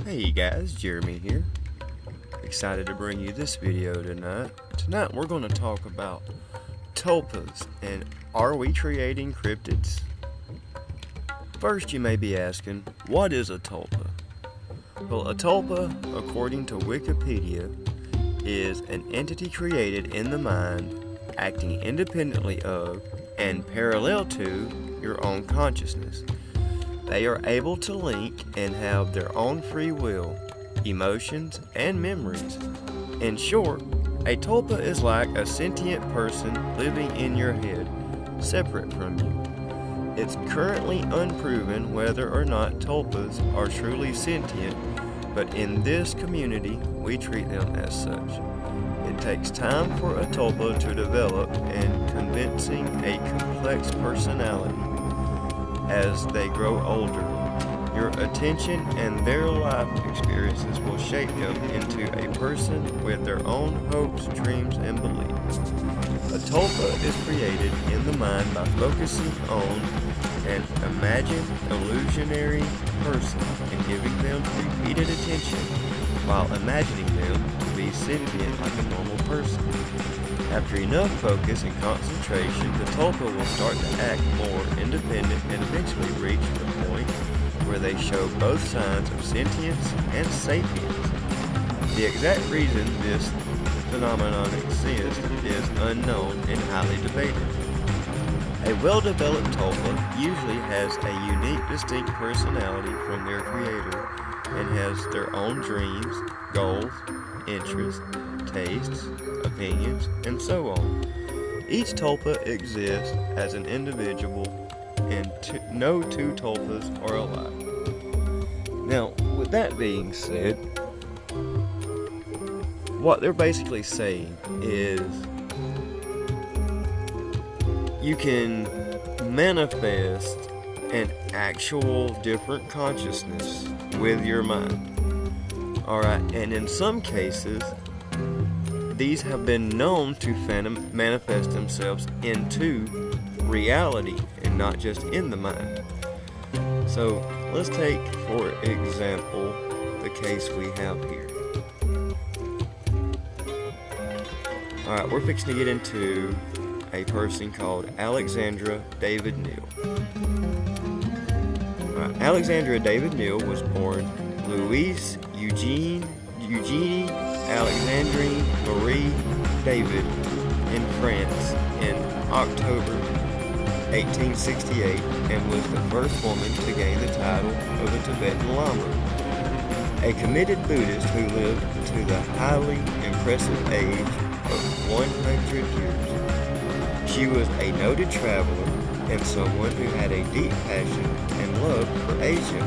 Hey guys, Jeremy here. Excited to bring you this video tonight. Tonight we're going to talk about tulpas and are we creating cryptids? First you may be asking, what is a tulpa? Well, a tulpa, according to Wikipedia, is an entity created in the mind, acting independently of and parallel to your own consciousness. They are able to link and have their own free will, emotions, and memories. In short, a tulpa is like a sentient person living in your head, separate from you. It's currently unproven whether or not tulpas are truly sentient, but in this community, we treat them as such. It takes time for a tulpa to develop and convincing a complex personality. As they grow older, your attention and their life experiences will shape them into a person with their own hopes, dreams, and beliefs. A tulpa is created in the mind by focusing on an imagined illusionary person and giving them repeated attention while imagining them to be sentient like a normal person. After enough focus and concentration, the tulpa will start to act more independent and eventually reach the point where they show both signs of sentience and sapience. The exact reason this phenomenon exists is unknown and highly debated. A well-developed tulpa usually has a unique, distinct personality from their creator and has their own dreams, goals, interests, tastes, opinions, and so on. Each tulpa exists as an individual, and no two tulpas are alike. Now, with that being said, what they're basically saying is you can manifest an actual different consciousness with your mind. Alright, and in some cases, these have been known to manifest themselves into reality and not just in the mind. So let's take, for example, the case we have here. Alright, we're fixing to get into a person called Alexandra David Neal. Alexandra David Neal was born Louise Eugenie Alexandrine Marie David in France in October 1868 and was the first woman to gain the title of a Tibetan Lama, a committed Buddhist who lived to the highly impressive age of 100 years. She was a noted traveler and someone who had a deep passion and love for Asia,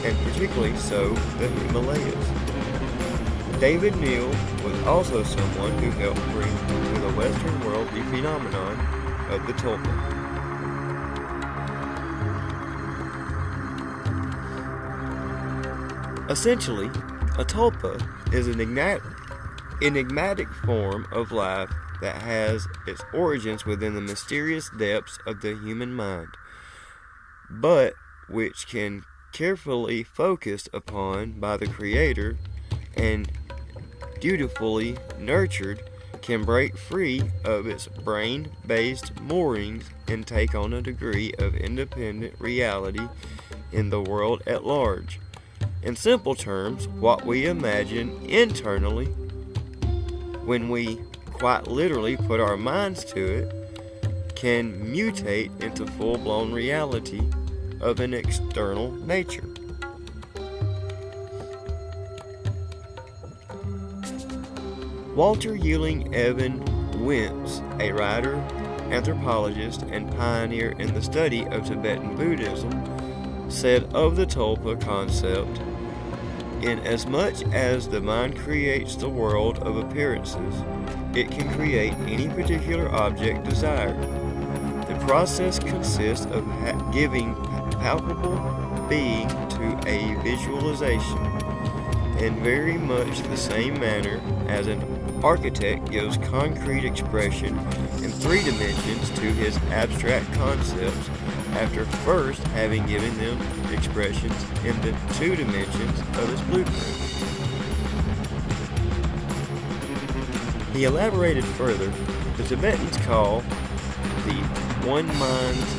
and particularly so the Himalayas. David Neal was also someone who helped bring to the Western world the phenomenon of the tulpa. Essentially, a tulpa is an enigmatic form of life that has its origins within the mysterious depths of the human mind, but which can carefully focused upon by the Creator and dutifully nurtured, can break free of its brain-based moorings and take on a degree of independent reality in the world at large. In simple terms, what we imagine internally, when we quite literally put our minds to it, can mutate into full-blown reality of an external nature. Walter Euling Evan Wentz, a writer, anthropologist, and pioneer in the study of Tibetan Buddhism, said of the tulpa concept, "Inasmuch as the mind creates the world of appearances, it can create any particular object desired. The process consists of giving palpable being to a visualization, in very much the same manner as an architect gives concrete expression in 3 dimensions to his abstract concepts. after first having given them expressions in the 2 dimensions of his blueprint. He elaborated further, the Tibetans call the one mind's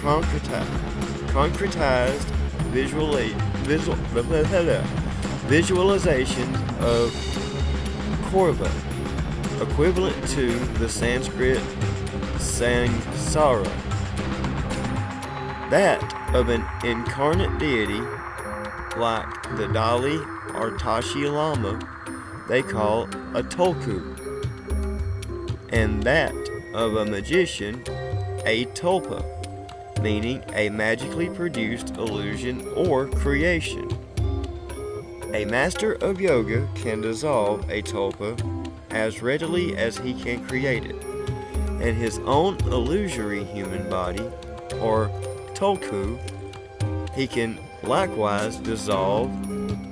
concretized visualization of Korva, equivalent to the Sanskrit Sangsara, that of an incarnate deity like the Dalai or Tashi Lama they call a Tulku, and that of a magician a Tulpa, meaning a magically produced illusion or creation. A master of yoga can dissolve a tulpa as readily as he can create it, and his own illusory human body, or tulku, he can likewise dissolve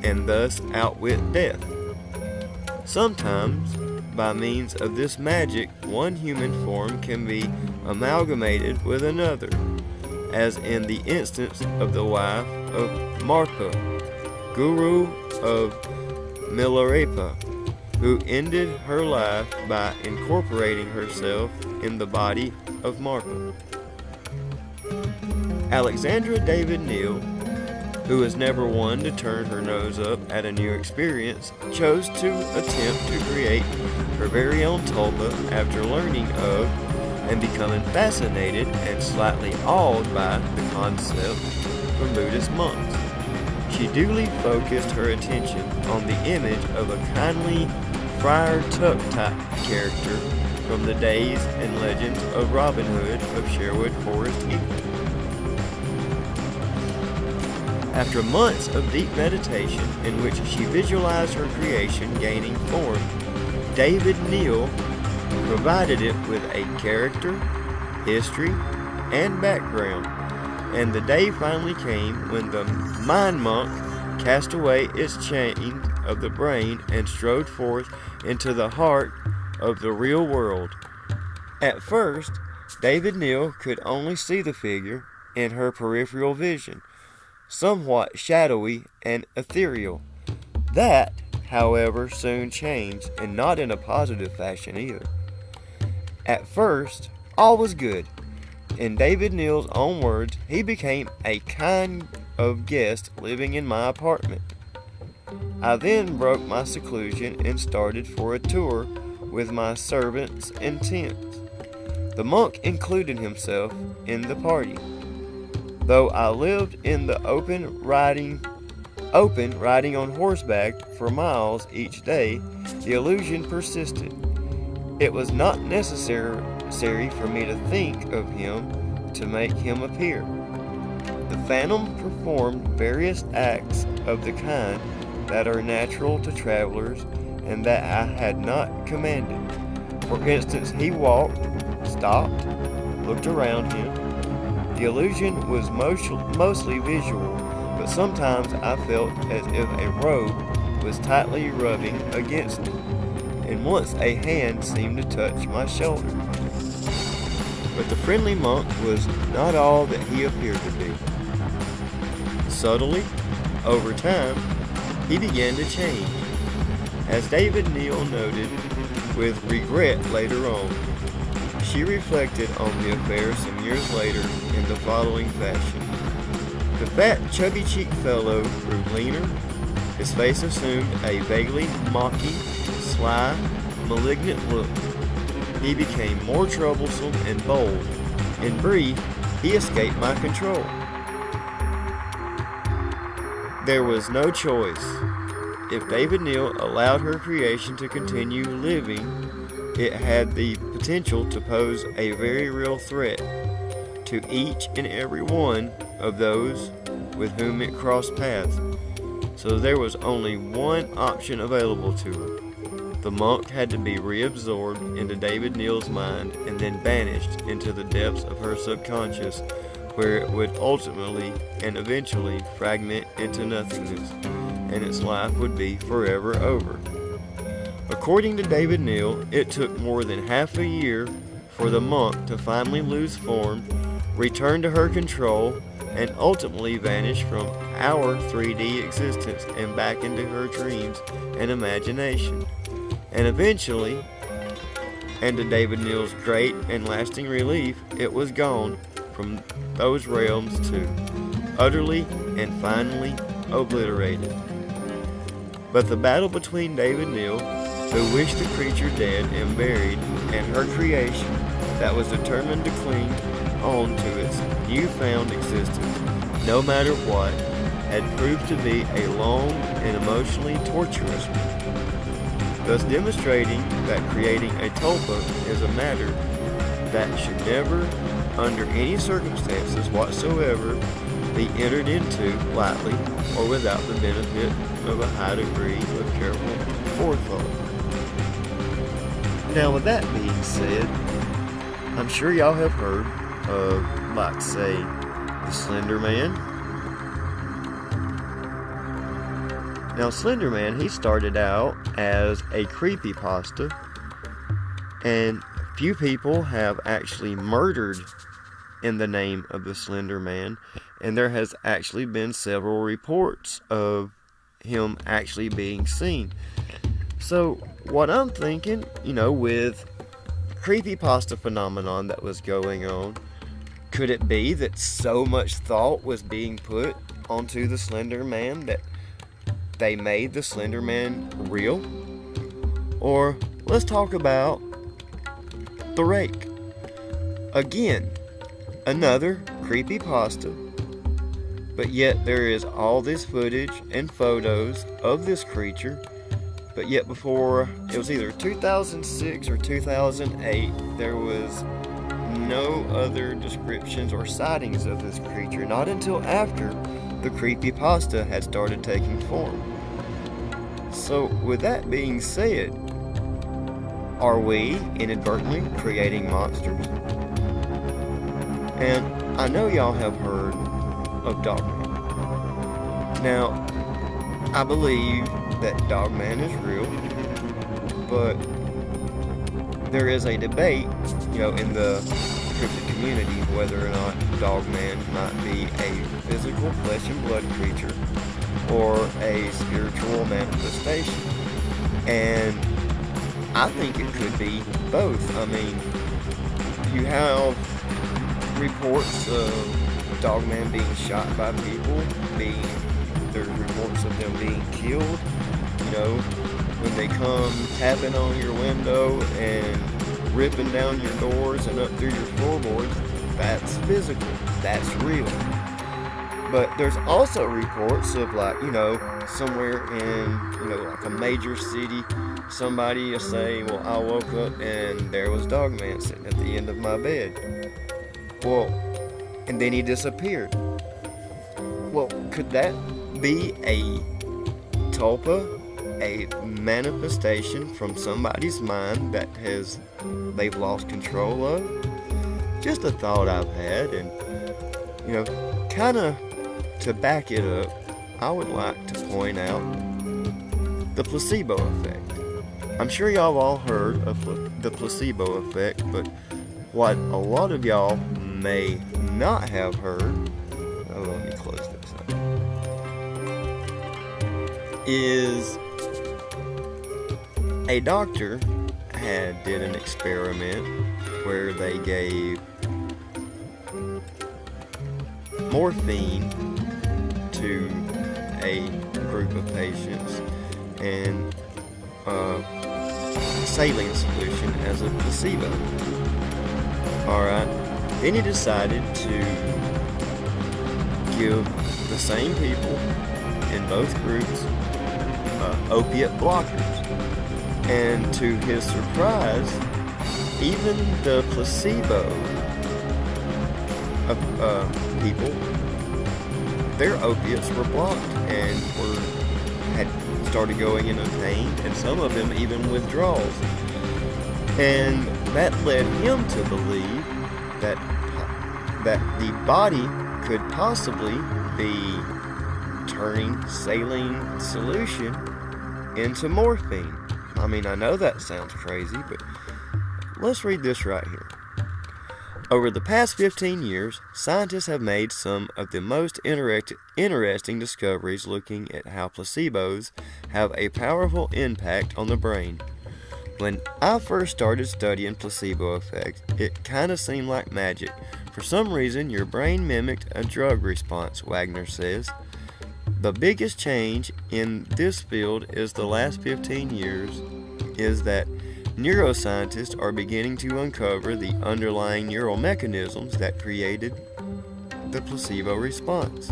and thus outwit death. Sometimes, by means of this magic, one human form can be amalgamated with another, as in the instance of the wife of Marpa, guru of Milarepa, who ended her life by incorporating herself in the body of Marpa. Alexandra David Neal, who was never one to turn her nose up at a new experience, chose to attempt to create her very own tulpa after learning of and becoming fascinated and slightly awed by the concept from Buddhist monks. She duly focused her attention on the image of a kindly Friar Tuck type character from the days and legends of Robin Hood of Sherwood Forest Heath. After months of deep meditation in which she visualized her creation gaining form, David Neal provided it with a character, history, and background, and the day finally came when the mind monk cast away its chains of the brain and strode forth into the heart of the real world. At first, David Neal could only see the figure in her peripheral vision, somewhat shadowy and ethereal. That, however, soon changed, and not in a positive fashion either. At first, all was good. In David Neal's own words, he became a kind of guest living in my apartment. I then broke my seclusion and started for a tour with my servants and tents. The monk included himself in the party. Though I lived in the open riding on horseback for miles each day, the illusion persisted. It was not necessary for me to think of him to make him appear. The phantom performed various acts of the kind that are natural to travelers and that I had not commanded. For instance, he walked, stopped, looked around him. The illusion was mostly visual, but sometimes I felt as if a robe was tightly rubbing against me, and once a hand seemed to touch my shoulder. But the friendly monk was not all that he appeared to be. Subtly, over time, he began to change. As David Neal noted with regret later on, she reflected on the affair some years later in the following fashion. The fat, chubby-cheeked fellow grew leaner. His face assumed a vaguely mocking, sly, malignant look. He became more troublesome and bold. In brief, he escaped my control. There was no choice. If David Neal allowed her creation to continue living, it had the potential to pose a very real threat to each and every one of those with whom it crossed paths. So there was only one option available to her. The monk had to be reabsorbed into David Neal's mind and then banished into the depths of her subconscious, where it would ultimately and eventually fragment into nothingness, and its life would be forever over. According to David Neal, it took more than half a year for the monk to finally lose form return to her control, and ultimately vanish from our 3D existence and back into her dreams and imagination. And eventually, and to David Neal's great and lasting relief, it was gone from those realms too, utterly and finally obliterated. But the battle between David Neal, who wished the creature dead and buried, and her creation, that was determined to cling on to its newfound existence, no matter what, had proved to be a long and emotionally torturous one, thus demonstrating that creating a tulpa is a matter that should never, under any circumstances whatsoever, be entered into lightly or without the benefit of a high degree of careful forethought. Now, with that being said, I'm sure y'all have heard of, like, say, the Slender Man. Now, Slender Man, he started out as a creepypasta, and few people have actually murdered in the name of the Slender Man, and there has actually been several reports of him actually being seen. So what I'm thinking, with creepypasta phenomenon that was going on, could it be that so much thought was being put onto the Slender Man that they made the Slender Man real? Or let's talk about the Rake. Again, another creepypasta, but yet there is all this footage and photos of this creature, but yet before, it was either 2006 or 2008, there was no other descriptions or sightings of this creature, not until after the creepypasta had started taking form. So with that being said, are we inadvertently creating monsters? And I know y'all have heard of Dogman. Now, I believe that Dogman is real, but there is a debate, in the cryptid community whether or not Dogman might be a physical flesh and blood creature or a spiritual manifestation. And I think it could be both. I mean, you have reports of Dogman being shot by people, there's reports of them being killed, when they come tapping on your window and ripping down your doors and up through your floorboards. That's physical, that's real. But there's also reports of, somewhere in, like a major city, somebody will say, well, I woke up and there was Dogman sitting at the end of my bed. Well, and then he disappeared. Well, could that be a tulpa, a manifestation from somebody's mind that they've lost control of? Just a thought I've had, and kind of to back it up, I would like to point out the placebo effect. I'm sure y'all all heard of the placebo effect, but what a lot of y'all may not have heard, let me close this up, is a doctor did an experiment where they gave morphine to a group of patients and saline solution as a placebo. Alright, then he decided to give the same people in both groups opiate blockers. And to his surprise, even the placebo people, their opiates were blocked and had started going into pain, and some of them even withdrawals. And that led him to believe that the body could possibly be turning saline solution into morphine. I mean, I know that sounds crazy, but let's read this right here. Over the past 15 years, scientists have made some of the most interesting discoveries looking at how placebos have a powerful impact on the brain. When I first started studying placebo effects, it kind of seemed like magic. For some reason, your brain mimicked a drug response, Wagner says. The biggest change in this field is the last 15 years is that neuroscientists are beginning to uncover the underlying neural mechanisms that created the placebo response.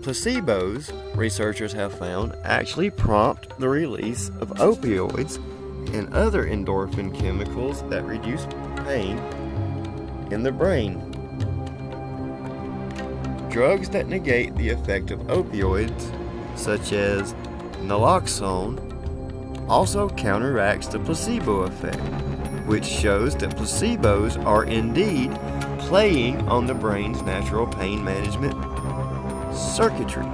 Placebos, researchers have found, actually prompt the release of opioids and other endorphin chemicals that reduce pain in the brain. Drugs that negate the effect of opioids, such as naloxone, also counteracts the placebo effect, which shows that placebos are indeed playing on the brain's natural pain management circuitry.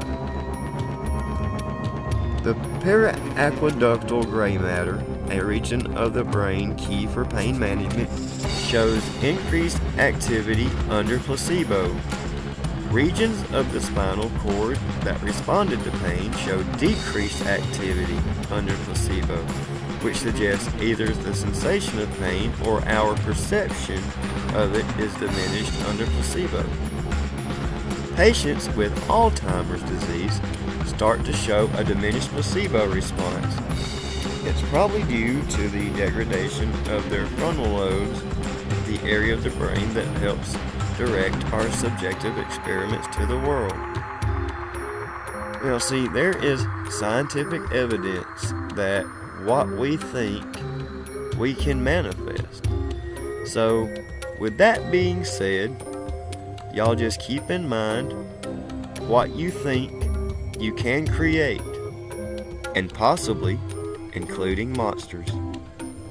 The periaqueductal gray matter, a region of the brain key for pain management, shows increased activity under placebo. Regions of the spinal cord that responded to pain show decreased activity under placebo, which suggests either the sensation of pain or our perception of it is diminished under placebo. Patients with Alzheimer's disease start to show a diminished placebo response. It's probably due to the degradation of their frontal lobes, the area of the brain that helps direct our subjective experiments to the world. Now, see, there is scientific evidence that what we think we can manifest. So, with that being said, y'all just keep in mind what you think you can create, and possibly including monsters.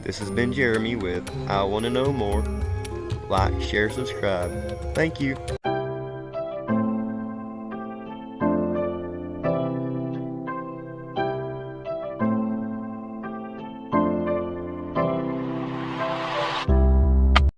This has been Jeremy with I Want to Know More. Like, share, subscribe. Thank you.